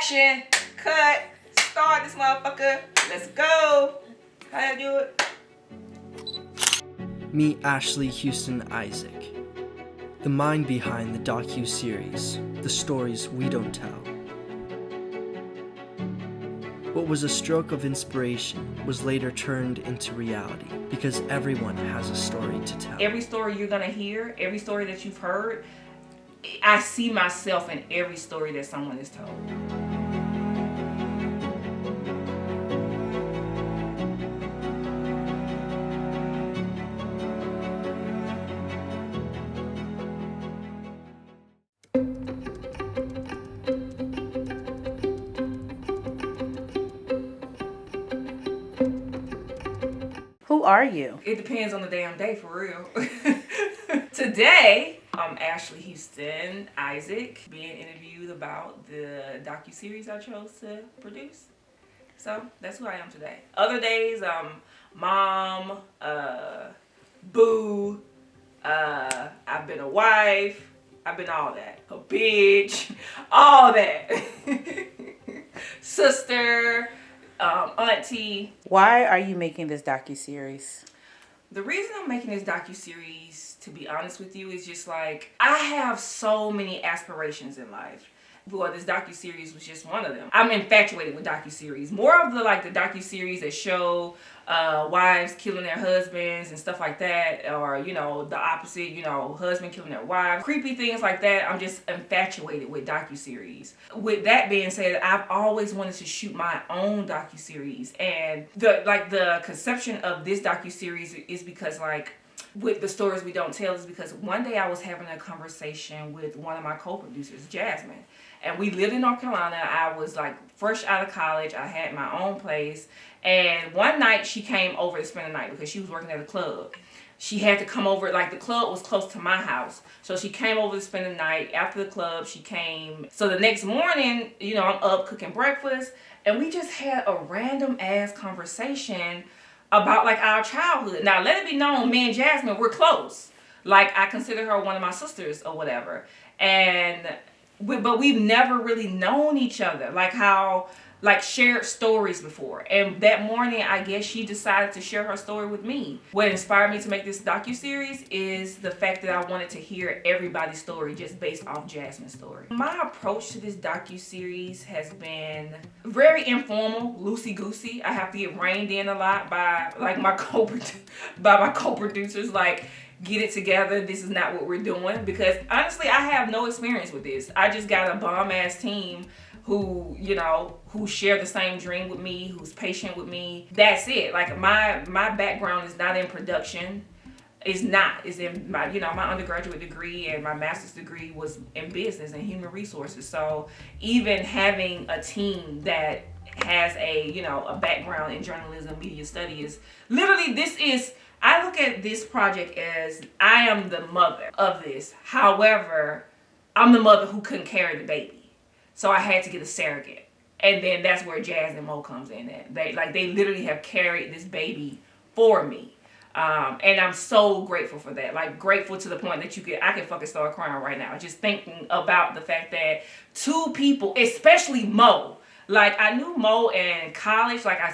Action, cut, start this motherfucker. Let's go. How you do it? Meet Ashley Houston Isaac, the mind behind the docu-series, The Stories We Don't Tell. What was a stroke of inspiration was later turned into reality because everyone has a story to tell. Every story you're gonna hear, every story that you've heard, I see myself in every story that someone is told. Who are you? It depends on the damn day, for real. Today, I'm Ashley Houston Isaac, being interviewed about the docu-series I chose to produce. So that's who I am today. Other days, mom, boo, I've been a wife, I've been all that. A bitch, all that. Sister, auntie. Why are you making this docu-series? The reason I'm making this docu-series, to be honest with you, is just like, I have so many aspirations in life. Well, this docu-series was just one of them. I'm infatuated with docu-series. More of the docu-series that show wives killing their husbands and stuff like that, or, you know, the opposite, you know, husband killing their wife. Creepy things like that. I'm just infatuated with docu-series. With that being said, I've always wanted to shoot my own docu-series. And the conception of this docu-series is because, like, with the stories we don't tell, is because one day I was having a conversation with one of my co-producers, Jasmine. And we lived in North Carolina. I was like fresh out of college. I had my own place. And one night she came over to spend the night because she was working at a club. She had to come over, like the club was close to my house. So she came over to spend the night. After the club, she came. So the next morning, you know, I'm up cooking breakfast. And we just had a random ass conversation about like our childhood. Now, let it be known, me and Jasmine, we're close. Like, I consider her one of my sisters or whatever. But we've never really known each other, shared stories before. And that morning, I guess she decided to share her story with me. What inspired me to make this docu-series is the fact that I wanted to hear everybody's story just based off Jasmine's story. My approach to this docu-series has been very informal, loosey-goosey. I have to get reined in a lot by my co-producers, like, get it together, this is not what we're doing, because honestly I have no experience with this. I just got a bomb ass team who, you know, who share the same dream with me, who's patient with me. That's it. Like, my background is not in production. It's in my, you know, my undergraduate degree and my master's degree was in business and human resources. So even having a team that has a, you know, a background in journalism, media studies, literally I look at this project as I am the mother of this. However, I'm the mother who couldn't carry the baby. So I had to get a surrogate. And then that's where Jazz and Mo comes in at. They literally have carried this baby for me. And I'm so grateful for that. Like, grateful to the point that I can fucking start crying right now. Just thinking about the fact that two people, especially Mo, like, I knew Mo in college. Like, I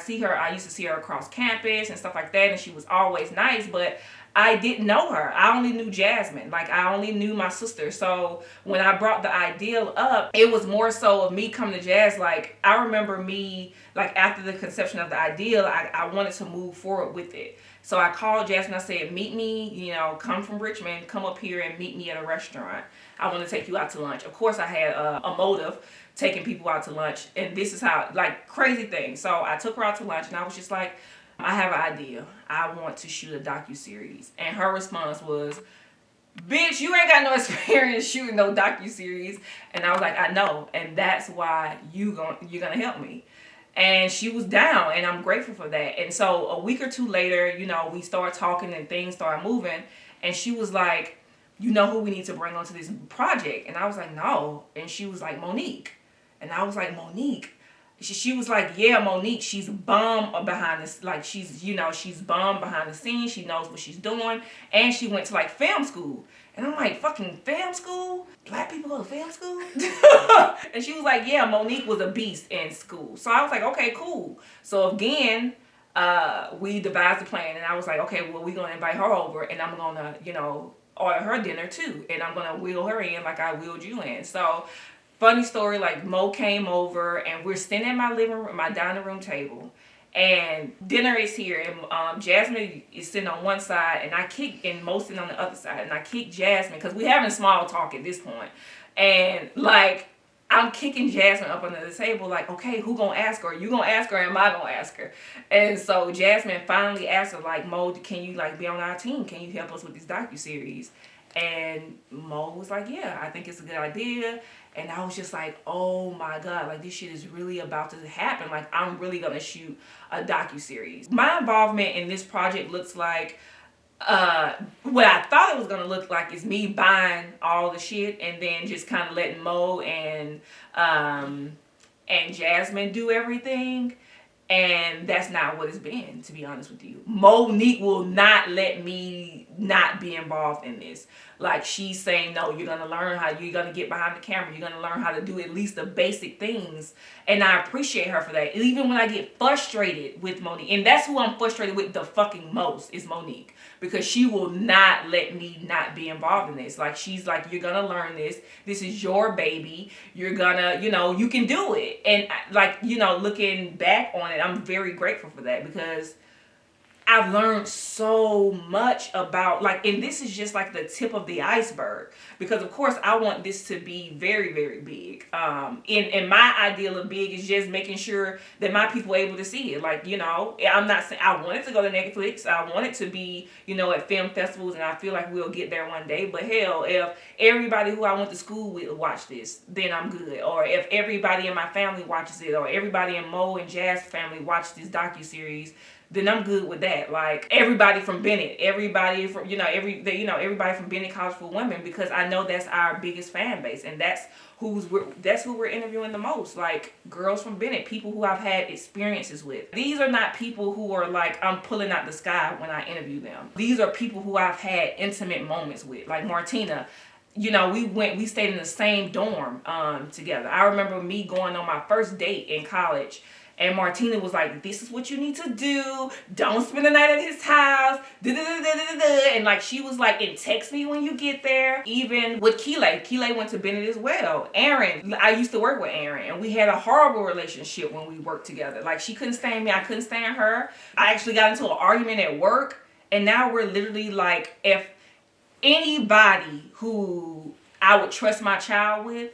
used to see her across campus and stuff like that, and she was always nice, but I didn't know her. I only knew Jasmine. Like, I only knew my sister. So when I brought the ideal up, it was more so of me coming to Jazz. Like, I remember me, like, after the conception of the ideal, I wanted to move forward with it. So I called Jasmine. I said, meet me, you know, come from Richmond, come up here and meet me at a restaurant. I want to take you out to lunch. Of course, I had a motive, taking people out to lunch, and this is how, like, crazy thing. So I took her out to lunch, and I was just like, I have an idea. I want to shoot a docu-series. And her response was, bitch, you ain't got no experience shooting no docu-series. And I was like, I know, and that's why you're gonna help me. And she was down, and I'm grateful for that. And so a week or two later, you know, we started talking and things started moving, and she was like, you know who we need to bring onto this project? And I was like, no. And she was like, Monique. And I was like, Monique, she was like, yeah, Monique, she's bomb behind this. Like, she's bomb behind the scenes. She knows what she's doing. And she went to like film school. And I'm like, fucking film school? Black people go to film school? And she was like, yeah, Monique was a beast in school. So I was like, okay, cool. So again, we devised a plan. And I was like, okay, well, we're going to invite her over. And I'm going to, order her dinner too. And I'm going to wheel her in like I wheeled you in. So funny story, like Mo came over and we're sitting at my living room, my dining room table, and dinner is here. And Jasmine is sitting on one side, and Mo sitting on the other side. And I kick Jasmine because we're having small talk at this point. And like, I'm kicking Jasmine up under the table, like, okay, who gonna ask her? You gonna ask her, or am I gonna ask her? And so Jasmine finally asked her, like, Mo, can you like be on our team? Can you help us with this docu-series? And Mo was like, yeah, I think it's a good idea. And I was just like, oh my God, like this shit is really about to happen. Like I'm really gonna shoot a docu-series. My involvement in this project looks like, what I thought it was gonna look like is me buying all the shit and then just kind of letting Mo and Jasmine do everything. And that's not what it's been, to be honest with you. Monique will not let me not be involved in this. Like she's saying, no, you're going to learn you're going to get behind the camera. You're going to learn how to do at least the basic things. And I appreciate her for that. Even when I get frustrated with Monique, and that's who I'm frustrated with the fucking most is Monique. Because she will not let me not be involved in this. Like she's like, you're going to learn this. This is your baby. You're going to, you can do it. And like, looking back on it, I'm very grateful for that because I've learned so much about and this is just like the tip of the iceberg because of course I want this to be very, very big. In my ideal of big is just making sure that my people are able to see it. I'm not saying I want it to go to Netflix. I want it to be, at film festivals, and I feel like we'll get there one day. But hell, if everybody who I went to school with watch this, then I'm good. Or if everybody in my family watches it, or everybody in Mo and Jazz family watch this docu-series, then I'm good with that. Like everybody from Bennett, everybody from everybody from Bennett College for Women, because I know that's our biggest fan base, and that's who we're interviewing the most. Like girls from Bennett, people who I've had experiences with. These are not people who are like I'm pulling out the sky when I interview them. These are people who I've had intimate moments with. Like Martina, we stayed in the same dorm together. I remember me going on my first date in college. And Martina was like, this is what you need to do. Don't spend the night at his house. And like, she was like, and text me when you get there. Even with Keeley went to Bennett as well. Aaron, I used to work with Aaron. And we had a horrible relationship when we worked together. Like, she couldn't stand me. I couldn't stand her. I actually got into an argument at work. And now we're literally like, if anybody who I would trust my child with,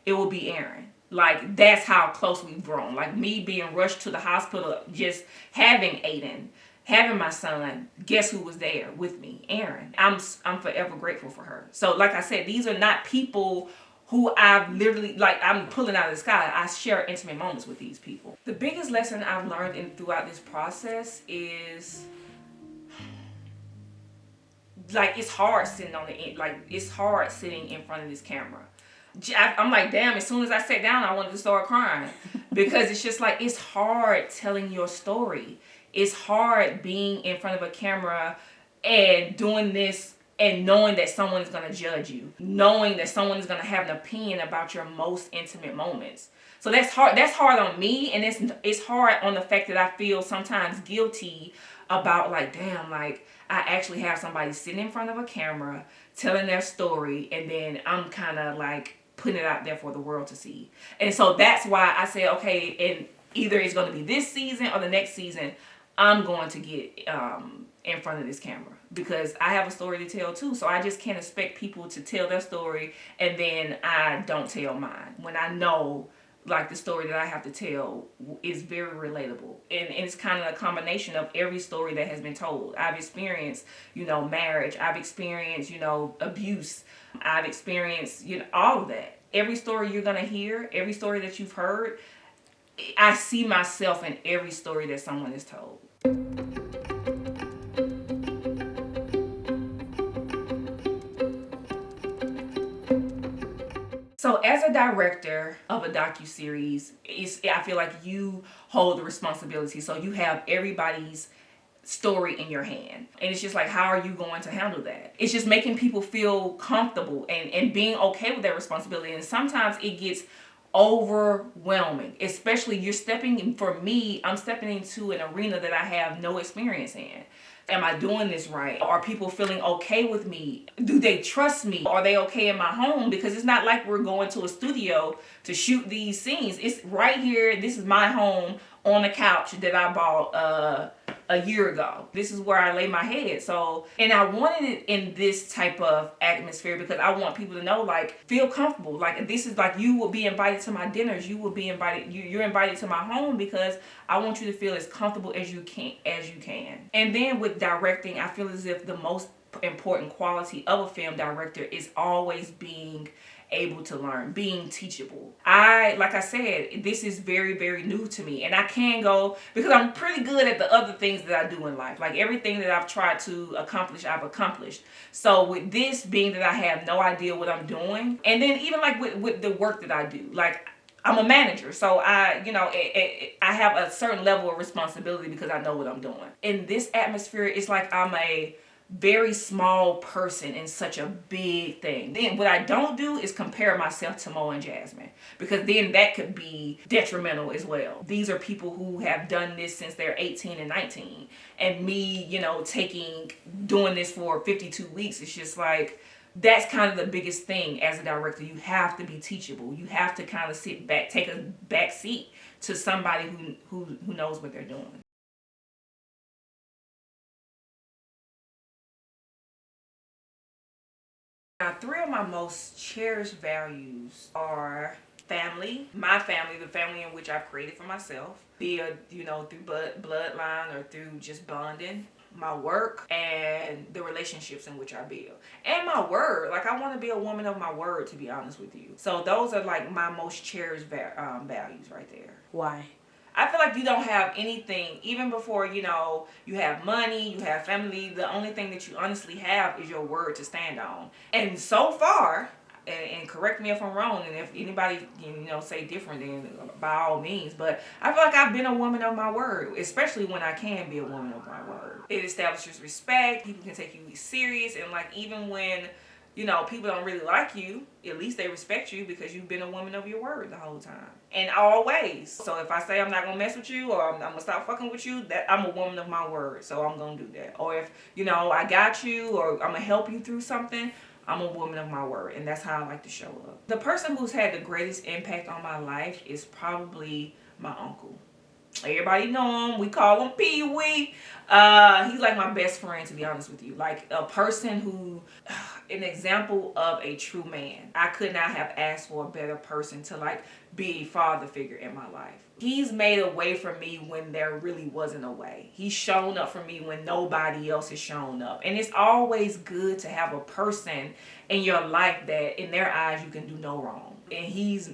it would be Aaron. Like, that's how close we've grown. Like, me being rushed to the hospital, just having Aiden, having my son, guess who was there with me? Aaron. I'm forever grateful for her. So, like I said, these are not people who I've literally, I'm pulling out of the sky. I share intimate moments with these people. The biggest lesson I've learned throughout this process is, it's hard sitting it's hard sitting in front of this camera. I'm like, damn, as soon as I sat down, I wanted to start crying because it's just like, it's hard telling your story. It's hard being in front of a camera and doing this and knowing that someone is going to judge you, knowing that someone is going to have an opinion about your most intimate moments. So that's hard. That's hard on me. And it's hard on the fact that I feel sometimes guilty about damn, I actually have somebody sitting in front of a camera telling their story. And then I'm kind of putting it out there for the world to see. And so that's why I say, okay, and either it's going to be this season or the next season, I'm going to get in front of this camera because I have a story to tell too. So I just can't expect people to tell their story and then I don't tell mine when I know the story that I have to tell is very relatable. And it's kind of a combination of every story that has been told. I've experienced, marriage. I've experienced, abuse. I've experienced, all of that. Every story you're going to hear, every story that you've heard, I see myself in every story that someone has told. So So as a director of a docu-series, I feel like you hold the responsibility. So you have everybody's story in your hand. And it's just like, how are you going to handle that? It's just making people feel comfortable and being okay with their responsibility. And sometimes it gets overwhelming, especially I'm stepping into an arena that I have no experience in. Am I doing this right? Are people feeling okay with me? Do they trust me? Are they okay in my home? Because it's not like we're going to a studio to shoot these scenes. It's right here. This is my home on the couch that I bought a year ago. This is where I lay my head. So, and I wanted it in this type of atmosphere because I want people to know, like, feel comfortable. Like, this is like, you will be invited to my dinners. You will be invited. You're invited to my home because I want you to feel as comfortable as you can. And then with directing, I feel as if the most important quality of a film director is always being able to learn, being teachable. Like I said, this is very, very new to me, and I can go because I'm pretty good at the other things that I do in life. Like everything that I've tried to accomplish, I've accomplished. So with this being that I have no idea what I'm doing, and then even like with the work that I do, like I'm a manager, so I have a certain level of responsibility because I know what I'm doing. In this atmosphere, it's like I'm a very small person in such a big thing. Then what I don't do is compare myself to Mo and Jasmine, because then that could be detrimental as well. These are people who have done this since they're 18 and 19, and me, doing this for 52 weeks. It's just like, that's kind of the biggest thing as a director. You have to be teachable. You have to kind of sit back, take a back seat to somebody who knows what they're doing. Now, 3 of my most cherished values are family, my family, the family in which I've created for myself, be it, through bloodline or through just bonding, my work, and the relationships in which I build. And my word, like I want to be a woman of my word, to be honest with you. So those are like my most cherished values right there. Why? I feel like you don't have anything, even before, you have money, you have family, the only thing that you honestly have is your word to stand on. And so far, and correct me if I'm wrong, and if anybody, say different, then by all means, but I feel like I've been a woman of my word, especially when I can be a woman of my word. It establishes respect, people can take you serious, and like even when people don't really like you, at least they respect you because you've been a woman of your word the whole time. And always. So if I say I'm not going to mess with you or I'm going to stop fucking with you, that I'm a woman of my word. So I'm going to do that. Or if, I got you or I'm going to help you through something, I'm a woman of my word. And that's how I like to show up. The person who's had the greatest impact on my life is probably my uncle. Everybody know him. We call him Pee Wee. He's like my best friend, to be honest with you. Like a person who, an example of a true man. I could not have asked for a better person to like be a father figure in my life. He's made a way for me when there really wasn't a way. He's shown up for me when nobody else has shown up. And it's always good to have a person in your life that in their eyes you can do no wrong. And he's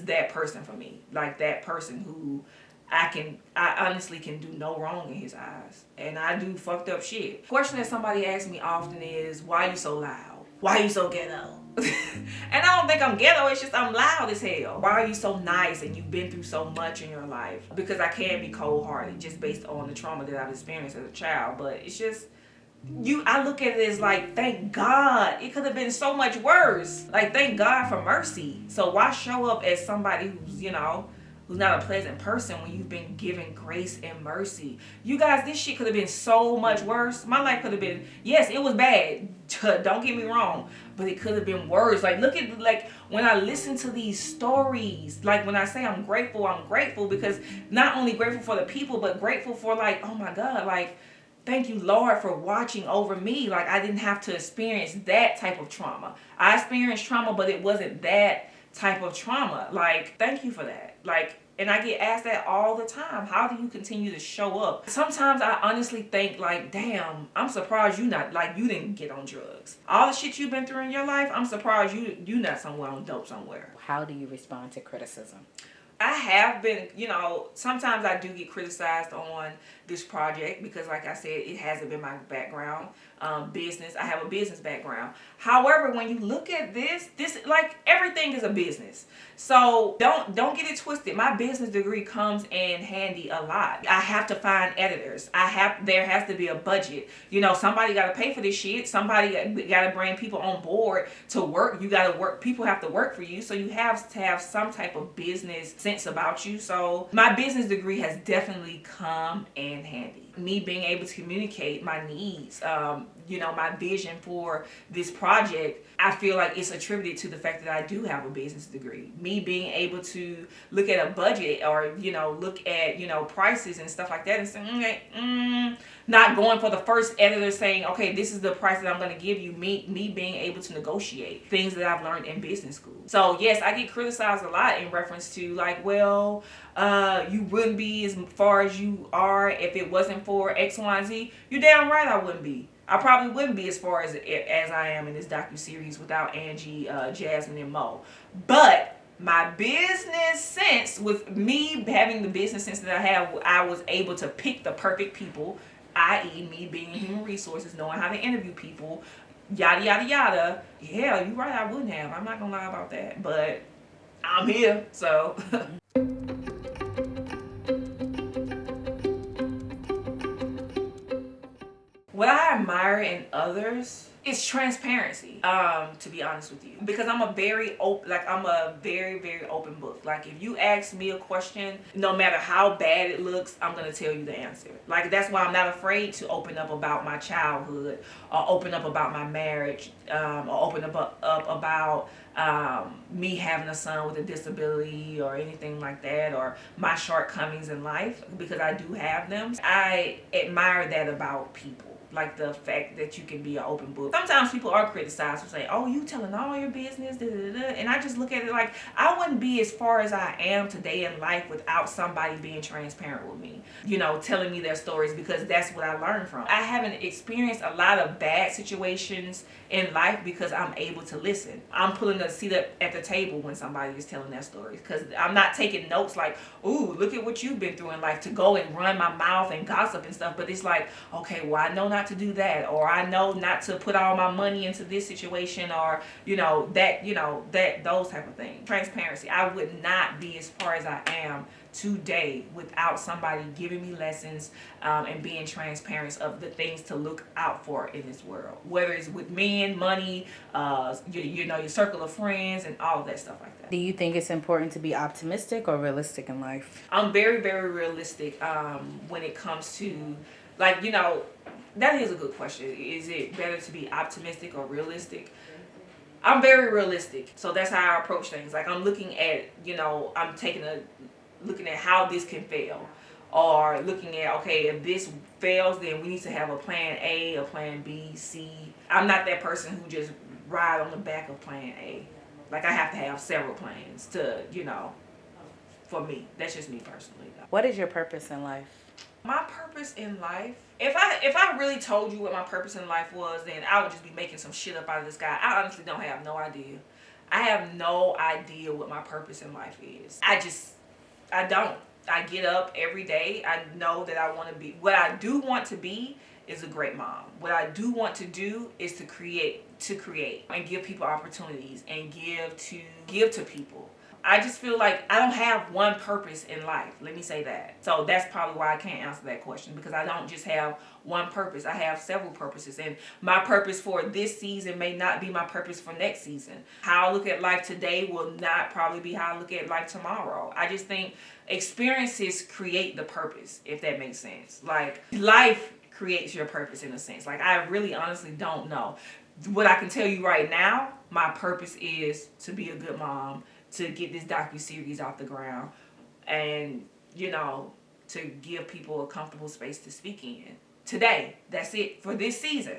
that person for me. Like that person who I honestly can do no wrong in his eyes. And I do fucked up shit. The question that somebody asks me often is, why are you so loud? Why are you so ghetto? And I don't think I'm ghetto, it's just I'm loud as hell. Why are you so nice and you've been through so much in your life? Because I can be cold-hearted just based on the trauma that I've experienced as a child. But it's just, I look at it as like, thank God. It could have been so much worse. Like, thank God for mercy. So why show up as somebody who's, who's not a pleasant person when you've been given grace and mercy? You guys, this shit could have been so much worse. My life could have been, yes, it was bad. Don't get me wrong. But it could have been worse. Like, look at, like, when I listen to these stories, like when I say I'm grateful because not only grateful for the people, but grateful for like, oh my God, like, thank you, Lord, for watching over me. Like, I didn't have to experience that type of trauma. I experienced trauma, but it wasn't that type of trauma. Like, thank you for that. Like, and I get asked that all the time. How do you continue to show up? Sometimes I honestly think like, damn, I'm surprised you didn't get on drugs. All the shit you've been through in your life, I'm surprised you not somewhere on dope somewhere. How do you respond to criticism? I have been, sometimes I do get criticized on this project because, like I said, it hasn't been my background. Business. I have a business background. However, when you look at this like everything is a business. So don't get it twisted. My business degree comes in handy a lot. I have to find editors. There has to be a budget. Somebody got to pay for this shit. Somebody got to bring people on board to work. You got to work. People have to work for you. So you have to have some type of business sense about you. So my business degree has definitely come in handy. Me being able to communicate my needs, my vision for this project, I feel like it's attributed to the fact that I do have a business degree. Me being able to look at a budget or, look at, prices and stuff like that and say, not going for the first editor saying, okay, this is the price that I'm going to give you. Me being able to negotiate things that I've learned in business school. So yes, I get criticized a lot in reference to like, well, you wouldn't be as far as you are if it wasn't for X, Y, and Z. You're damn right I wouldn't be. I probably wouldn't be as far as I am in this docu-series without Angie, Jasmine, and Mo. But my business sense, with me having the business sense that I have, I was able to pick the perfect people, i.e. me being in human resources, knowing how to interview people, yada, yada, yada. Yeah, you're right, I wouldn't have. I'm not going to lie about that. But I'm here, so... What I admire in others is transparency, to be honest with you. Because I'm a very very open book. Like if you ask me a question, no matter how bad it looks, I'm gonna tell you the answer. Like that's why I'm not afraid to open up about my childhood, or open up about my marriage, or open up about me having a son with a disability or anything like that, or my shortcomings in life, because I do have them. I admire that about people. Like the fact that you can be an open book. Sometimes people are criticized for saying, oh, you telling all your business, da, da, da. And I just look at it like, I wouldn't be as far as I am today in life without somebody being transparent with me, telling me their stories, because that's what I learned from. I haven't experienced a lot of bad situations in life because I'm able to listen. I'm pulling a seat up at the table when somebody is telling their stories, because I'm not taking notes like, ooh, look at what you've been through in life, to go and run my mouth and gossip and stuff. But it's like, okay, well, I know not to do that, or I know not to put all my money into this situation, or that those type of things. Transparency. I would not be as far as I am today without somebody giving me lessons and being transparent of the things to look out for in this world, whether it's with men, money, your circle of friends, and all of that stuff like that. Do you think it's important to be optimistic or realistic in life? I'm very, very realistic when it comes to, that is a good question. Is it better to be optimistic or realistic? I'm very realistic. So that's how I approach things. Like I'm looking at, I'm looking at how this can fail. Or looking at, okay, if this fails, then we need to have a plan A, a plan B, C. I'm not that person who just ride on the back of plan A. Like I have to have several plans to, for me. That's just me personally. What is your purpose in life? My purpose in life, if I really told you what my purpose in life was, then I would just be making some shit up out of the sky. I honestly don't have no idea. I have no idea what my purpose in life is. I don't. I get up every day. I know that I want to be, what I do want to be is a great mom. What I do want to do is to create and give people opportunities and give to people. I just feel like I don't have one purpose in life. Let me say that. So that's probably why I can't answer that question, because I don't just have one purpose. I have several purposes, and my purpose for this season may not be my purpose for next season. How I look at life today will not probably be how I look at life tomorrow. I just think experiences create the purpose, if that makes sense. Like life creates your purpose in a sense. Like I really honestly don't know. What I can tell you right now, my purpose is to be a good mom, to get this docu-series off the ground, and to give people a comfortable space to speak in. Today, that's it for this season.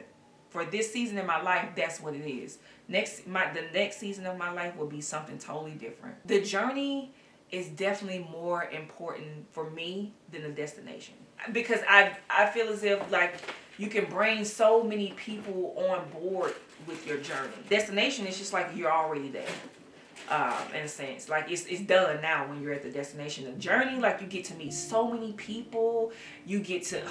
For this season in my life, that's what it is. The next season of my life will be something totally different. The journey is definitely more important for me than the destination, because I feel as if like you can bring so many people on board with your journey. Destination is just like you're already there. in a sense. Like it's done now when you're at the destination. The journey, like you get to meet so many people. You get to,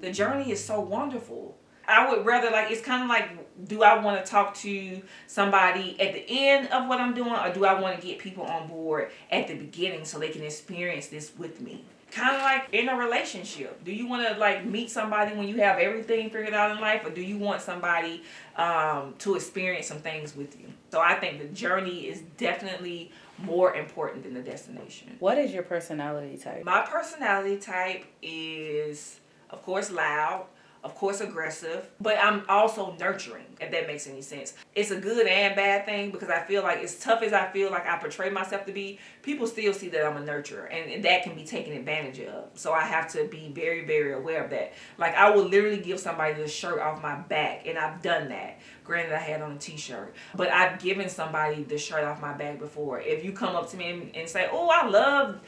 the journey is so wonderful. I would rather, like, it's kind of like, do I want to talk to somebody at the end of what I'm doing, or do I want to get people on board at the beginning so they can experience this with me? Kind of like in a relationship. Do you want to like meet somebody when you have everything figured out in life, or do you want somebody to experience some things with you? So I think the journey is definitely more important than the destination. What is your personality type? My personality type is, of course, loud. Of course, aggressive, but I'm also nurturing, if that makes any sense. It's a good and bad thing, because I feel like, as tough as I feel like I portray myself to be, people still see that I'm a nurturer, and that can be taken advantage of. So I have to be very, very aware of that. Like, I will literally give somebody the shirt off my back, and I've done that. Granted, I had on a t-shirt, but I've given somebody the shirt off my back before. If you come up to me and say, "Oh, I love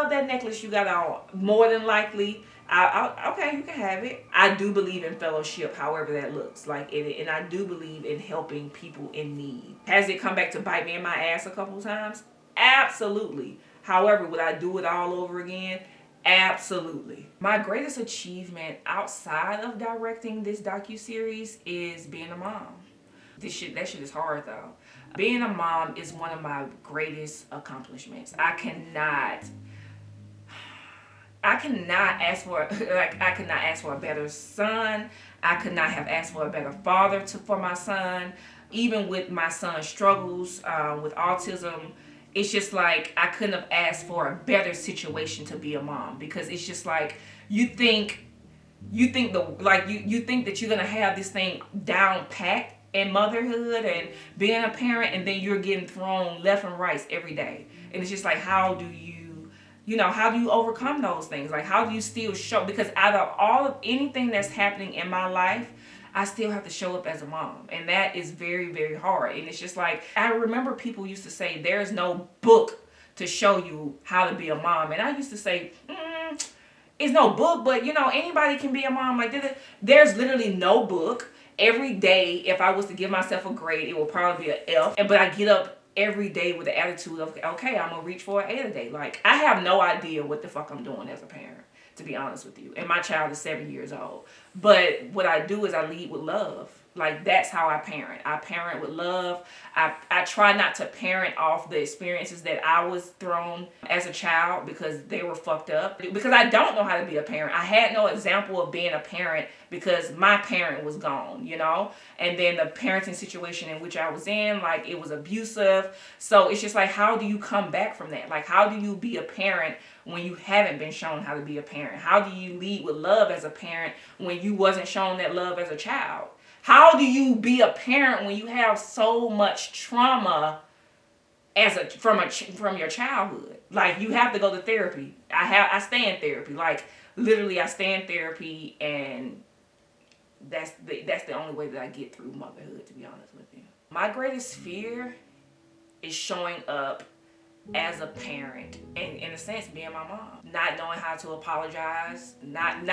that necklace you got on," more than likely, okay, you can have it. I do believe in fellowship, however that looks like, and I do believe in helping people in need. Has it come back to bite me in my ass a couple times? Absolutely. However, would I do it all over again? Absolutely. My greatest achievement outside of directing this docu-series is being a mom. That shit is hard though. Being a mom is one of my greatest accomplishments. I cannot ask for a better son. I could not have asked for a better father for my son. Even with my son's struggles with autism, it's just like I couldn't have asked for a better situation to be a mom, because it's just like you think that you're gonna have this thing down packed in motherhood and being a parent, and then you're getting thrown left and right every day. And it's just like, how do you overcome those things? Like, how do you still show? Because out of all of anything that's happening in my life, I still have to show up as a mom. And that is very, very hard. And it's just like, I remember people used to say, there's no book to show you how to be a mom. And I used to say, it's no book, but anybody can be a mom. Like, there's literally no book. Every day, if I was to give myself a grade, it will probably be an F. But I get up every day with the attitude of, okay, I'm gonna reach for an A today. Like, I have no idea what the fuck I'm doing as a parent, to be honest with you. And my child is 7 years old. But what I do is I lead with love. Like, that's how I parent. I parent with love. I try not to parent off the experiences that I was thrown as a child, because they were fucked up. Because I don't know how to be a parent. I had no example of being a parent because my parent was gone, And then the parenting situation in which I was in, like, it was abusive. So it's just like, how do you come back from that? Like, how do you be a parent when you haven't been shown how to be a parent? How do you lead with love as a parent when you wasn't shown that love as a child? How do you be a parent when you have so much trauma from your childhood? Like, you have to go to therapy. I stay in therapy. Like, literally, I stay in therapy, and that's the only way that I get through motherhood, to be honest with you. My greatest fear is showing up as a parent, and in a sense, being my mom. Not knowing how to apologize, not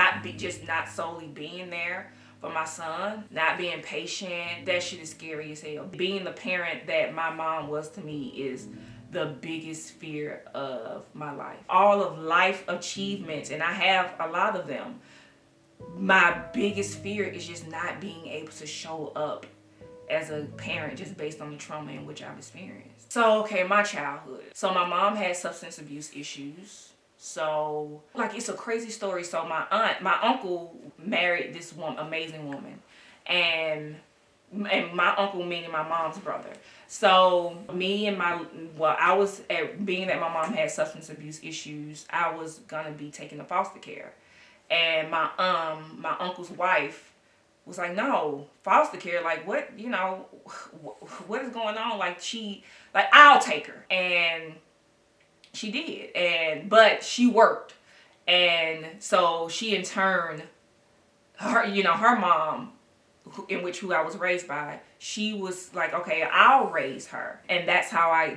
solely being there for my son, not being patient. That shit is scary as hell. Being the parent that my mom was to me is the biggest fear of my life. All of life achievements, and I have a lot of them, my biggest fear is just not being able to show up as a parent, just based on the trauma in which I've experienced. So, okay, my childhood. So my mom had substance abuse issues. So, like, it's a crazy story. So my uncle married this amazing woman, and my uncle meaning my mom's brother. So being that my mom had substance abuse issues, I was gonna be taken to foster care, and my uncle's wife was like, no, foster care, like, what, what is going on? Like, I'll take her. And she did. But she worked. And so she, in turn, her mom, who I was raised by, she was like, okay, I'll raise her. And that's how I,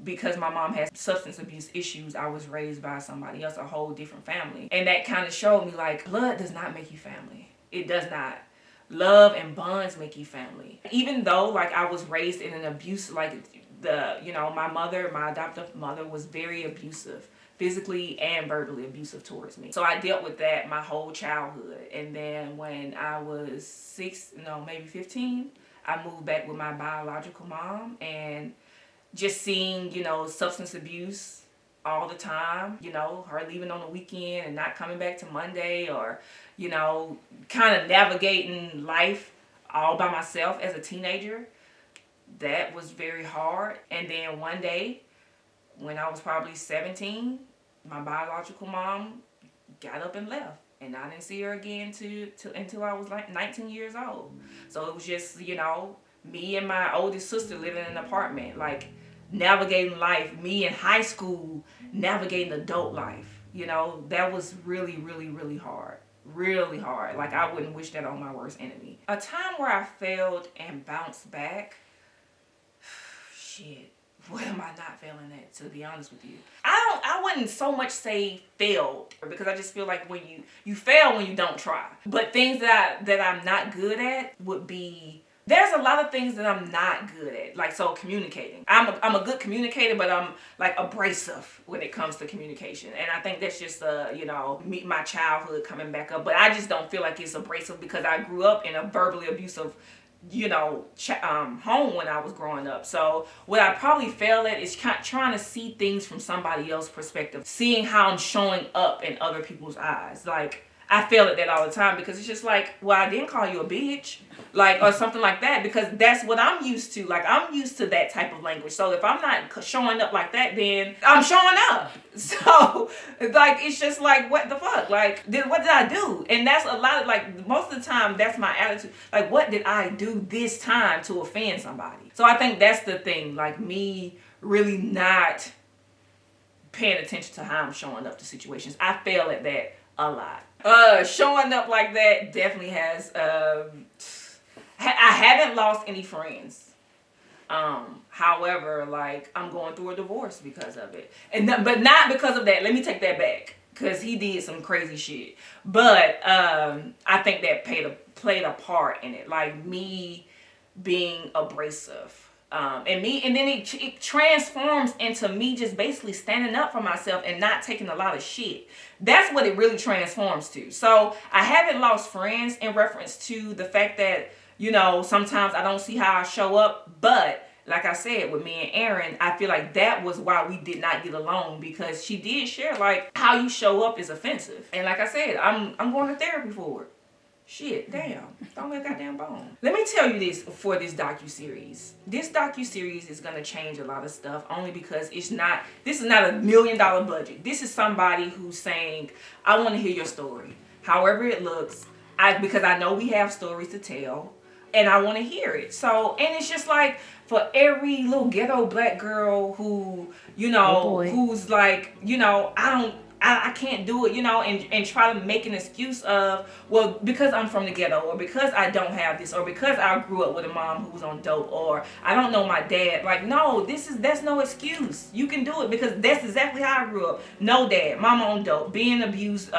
because my mom has substance abuse issues, I was raised by somebody else, a whole different family. And that kind of showed me, like, blood does not make you family. It does not. Love and bonds make you family. Even though, like, I was raised in an abuse, like, my adoptive mother was very abusive, physically and verbally abusive towards me. So I dealt with that my whole childhood. And then when I was maybe 15, I moved back with my biological mom, and just seeing, substance abuse all the time, her leaving on the weekend and not coming back to Monday, or, kind of navigating life all by myself as a teenager. That was very hard. And then one day, when I was probably 17, my biological mom got up and left. And I didn't see her again until I was like 19 years old. So it was just, me and my oldest sister living in an apartment, like navigating life. Me in high school, navigating adult life. That was really, really, really hard. Really hard. Like, I wouldn't wish that on my worst enemy. A time where I failed and bounced back. Shit. What am I not failing at, to be honest with you? I wouldn't so much say failed, because I just feel like when you fail when you don't try. But things that I'm not good at would be, there's a lot of things that I'm not good at. Like, so communicating. I'm a good communicator, but I'm like abrasive when it comes to communication. And I think that's just my childhood coming back up. But I just don't feel like it's abrasive because I grew up in a verbally abusive home when I was growing up. So what I probably fail at is trying to see things from somebody else's perspective, seeing how I'm showing up in other people's eyes. Like, I fail at that all the time, because it's just like, well, I didn't call you a bitch, like, or something like that, because that's what I'm used to. Like, I'm used to that type of language. So if I'm not showing up like that, then I'm showing up. So, like, it's just like, what the fuck? Like, what did I do? And that's a lot of, like, most of the time, that's my attitude. Like, what did I do this time to offend somebody? So I think that's the thing, like, me really not paying attention to how I'm showing up to situations. I fail at that a lot. Showing up like that definitely has, I haven't lost any friends. However, like, I'm going through a divorce because of it. But not because of that. Let me take that back, because he did some crazy shit. But I think that played a part in it. Like, me being abrasive. And then it transforms into me just basically standing up for myself and not taking a lot of shit. That's what it really transforms to. So I haven't lost friends in reference to the fact that, sometimes I don't see how I show up. But like I said, with me and Aaron, I feel like that was why we did not get along, because she did share, like, how you show up is offensive. And like I said, I'm going to therapy for it. Shit, damn. Don't make a goddamn bone. Let me tell you this for this docu-series. This docu-series is going to change a lot of stuff, only because this is not $1 million budget. This is somebody who's saying, I want to hear your story. However it looks, because I know we have stories to tell, and I want to hear it. So, and it's just like, for every little ghetto black girl who, who's like, I can't do it, and try to make an excuse of, well, because I'm from the ghetto, or because I don't have this, or because I grew up with a mom who was on dope, or I don't know my dad. Like, no, that's no excuse. You can do it, because that's exactly how I grew up. No dad, mama on dope, being abused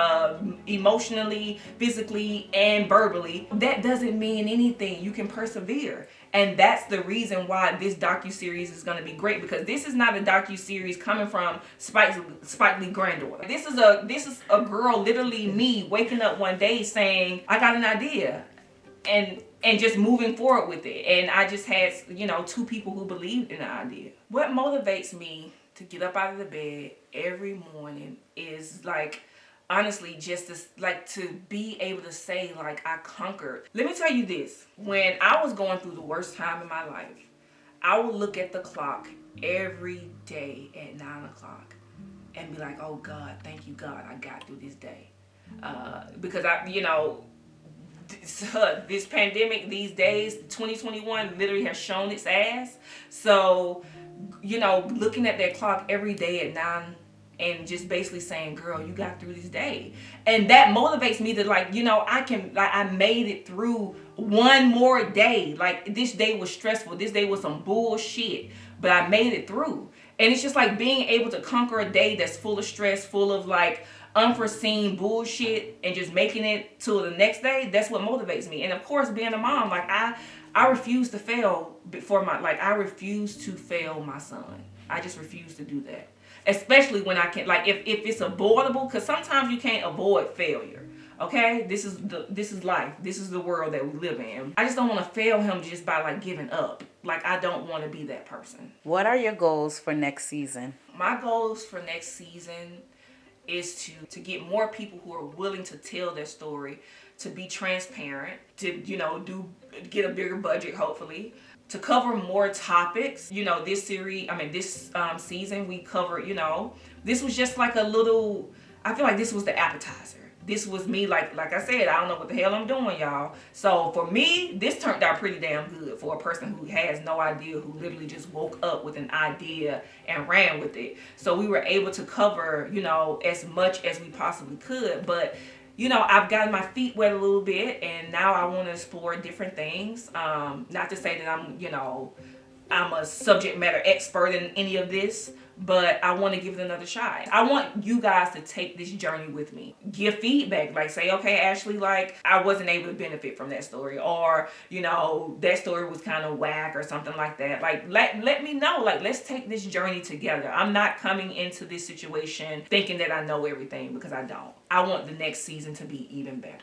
emotionally, physically, and verbally. That doesn't mean anything. You can persevere. And that's the reason why this docu-series is going to be great, because this is not a docu-series coming from Spike Lee granddaughter. This is a girl, literally me, waking up one day saying, I got an idea, and just moving forward with it. And I just had, two people who believed in the idea. What motivates me to get up out of the bed every morning is, like, honestly, just to be able to say, like, I conquered. Let me tell you this. When I was going through the worst time in my life, I would look at the clock every day at 9 o'clock and be like, oh God, thank you God, I got through this day. Because this pandemic, these days, 2021 literally has shown its ass. So, looking at that clock every day at 9 and just basically saying, girl, you got through this day. And that motivates me to, like, I made it through one more day. Like, this day was stressful. This day was some bullshit, but I made it through. And it's just like being able to conquer a day that's full of stress, full of, like, unforeseen bullshit, and just making it to the next day. That's what motivates me. And of course, being a mom, like, I refuse to fail before I refuse to fail my son. I just refuse to do that. Especially when I can, like, if it's avoidable, because sometimes you can't avoid failure. Okay, this is life. This is the world that we live in. I just don't want to fail him just by like giving up. Like, I don't want to be that person. What are your goals for next season? My goals for next season is to get more people who are willing to tell their story, to be transparent, to get a bigger budget, hopefully, to cover more topics. This season we covered, this was just like a little, I feel like this was the appetizer. This was me, like I said, I don't know what the hell I'm doing, y'all. So for me, this turned out pretty damn good for a person who has no idea, who literally just woke up with an idea and ran with it. So we were able to cover, as much as we possibly could. But, I've gotten my feet wet a little bit, and now I want to explore different things. Not to say that I'm a subject matter expert in any of this, but I want to give it another shot. I want you guys to take this journey with me. Give feedback. Like, say, okay, Ashley, like, I wasn't able to benefit from that story. Or, that story was kind of whack or something like that. Like, let me know. Like, let's take this journey together. I'm not coming into this situation thinking that I know everything, because I don't. I want the next season to be even better.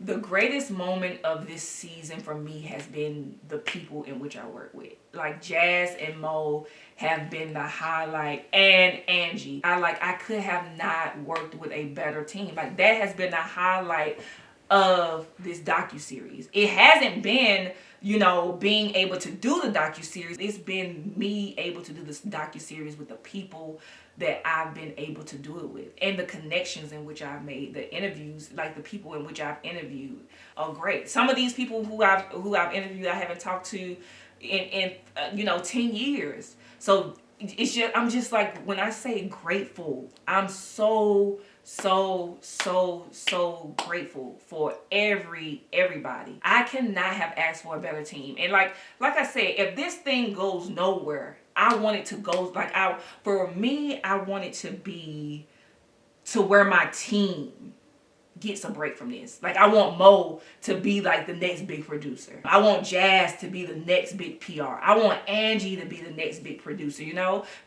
The greatest moment of this season for me has been the people in which I work with. Like, Jazz and Mo have been the highlight, and Angie. I could have not worked with a better team. Like, that has been the highlight of this docu-series. It hasn't been, being able to do the docu-series. It's been me able to do this docu-series with the people that I've been able to do it with, and the connections in which I've made, the interviews, like the people in which I've interviewed are great. Some of these people who I've interviewed, I haven't talked to in 10 years. So I'm just like, when I say grateful, I'm so grateful for everybody. I cannot have asked for a better team. And like I said, if this thing goes nowhere, I want it to go, for me, I want it to be to where my team gets a break from this. Like, I want Mo to be like the next big producer. I want Jazz to be the next big PR. I want Angie to be the next big producer.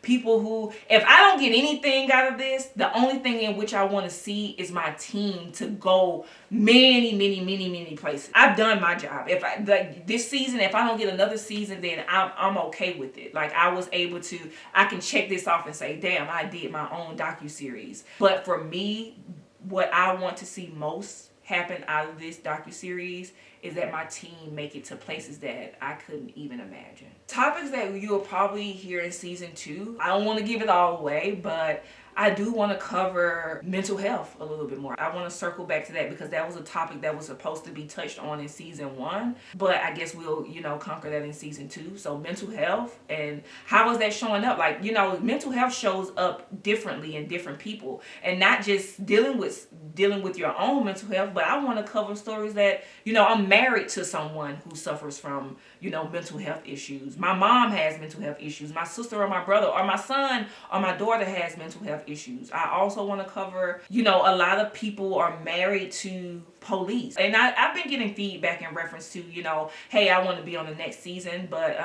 People who, if I don't get anything out of this, the only thing in which I want to see is my team to go many places. I've done my job. If I, like, this season, if I don't get another season, then I'm okay with it. Like, I can check this off and say, damn, I did my own docu-series. But for me, what I want to see most happen out of this docu-series is that my team make it to places that I couldn't even imagine. Topics that you will probably hear in season 2. I don't want to give it all away, but I do want to cover mental health a little bit more. I want to circle back to that, because that was a topic that was supposed to be touched on in season 1, but I guess we'll, conquer that in season 2. So mental health, and how is that showing up? Like, mental health shows up differently in different people, and not just dealing with your own mental health, but I want to cover stories that, I'm married to someone who suffers from, mental health issues. My mom has mental health issues. My sister or my brother or my son or my daughter has mental health issues. I also want to cover, a lot of people are married to police. And I've been getting feedback in reference to, hey, I want to be on the next season, but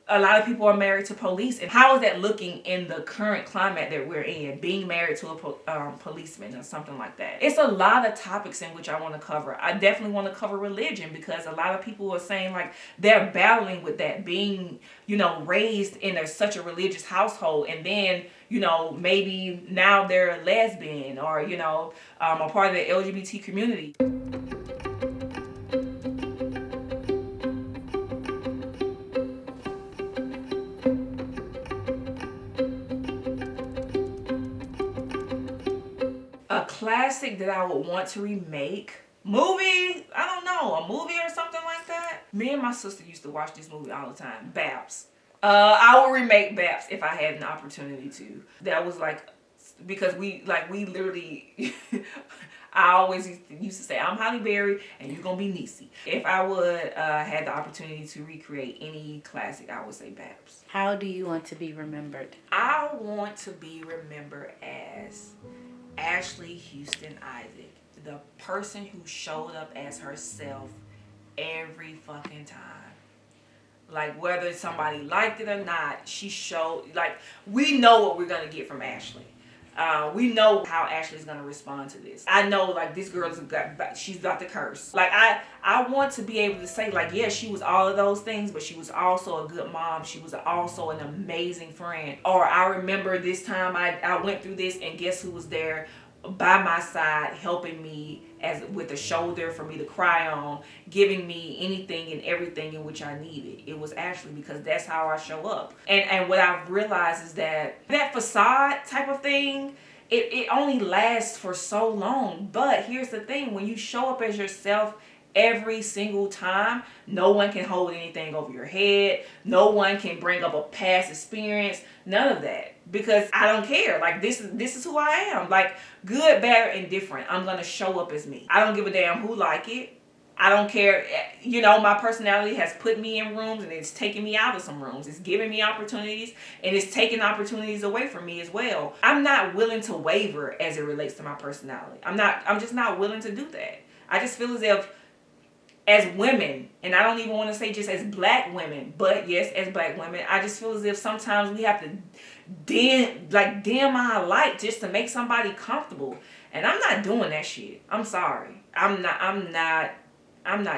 a lot of people are married to police. And how is that looking in the current climate that we're in, being married to a policeman or something like that? It's a lot of topics in which I want to cover. I definitely want to cover religion, because a lot of people are saying, like, they're battling with that, being, raised in such a religious household, and then, maybe now they're a lesbian, or, a part of the LGBT community. A classic that I would want to remake. Movie? I don't know. A movie or something like that? Me and my sister used to watch this movie all the time. Babs. I would remake Babs if I had an opportunity to. That was like, because we literally, I always used to say, I'm Halle Berry and you're going to be Niecy. If I would had the opportunity to recreate any classic, I would say Babs. How do you want to be remembered? I want to be remembered as Ashley Houston Isaac, the person who showed up as herself every fucking time. Like, whether somebody liked it or not, she showed, like, we know what we're going to get from Ashley. We know how Ashley's going to respond to this. I know, like, this girl's she's about to curse. Like, I want to be able to say, like, yeah, she was all of those things, but she was also a good mom. She was also an amazing friend. Or I remember this time I went through this, and guess who was there by my side, helping me with a shoulder for me to cry on, giving me anything and everything in which I needed. It was Ashley, because that's how I show up. And what I've realized is that facade type of thing, it only lasts for so long. But here's the thing, when you show up as yourself every single time, no one can hold anything over your head. No one can bring up a past experience. None of that. Because I don't care. Like, this is who I am. Like, good, bad, or indifferent, I'm going to show up as me. I don't give a damn who like it. I don't care. You know, my personality has put me in rooms, and it's taken me out of some rooms. It's giving me opportunities, and it's taking opportunities away from me as well. I'm not willing to waver as it relates to my personality. I'm just not willing to do that. I just feel as if, as women, and I don't even want to say just as black women, but yes, as black women, I just feel as if sometimes we have to dim our light just to make somebody comfortable. And I'm not doing that shit. I'm sorry. I'm not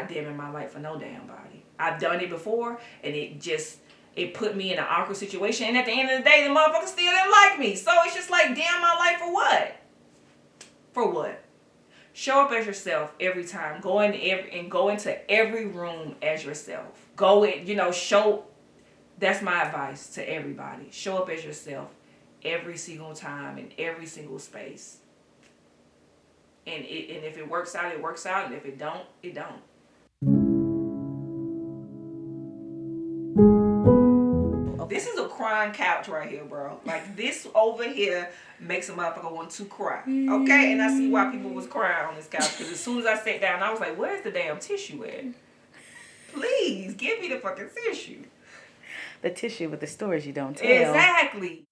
dimming my light for no damn body. I've done it before, and it put me in an awkward situation. And at the end of the day, the motherfucker still didn't like me. So it's just like, damn my life for what? For what? Show up as yourself every time. Go into every room as yourself. That's my advice to everybody. Show up as yourself every single time in every single space. And if it works out, it works out. And if it don't, it don't. This is a crying couch right here, bro. Like, this over here makes a motherfucker want to cry. Okay? And I see why people was crying on this couch. Because as soon as I sat down, I was like, where's the damn tissue at? Please, give me the fucking tissue. The tissue with the stories you don't tell. Exactly.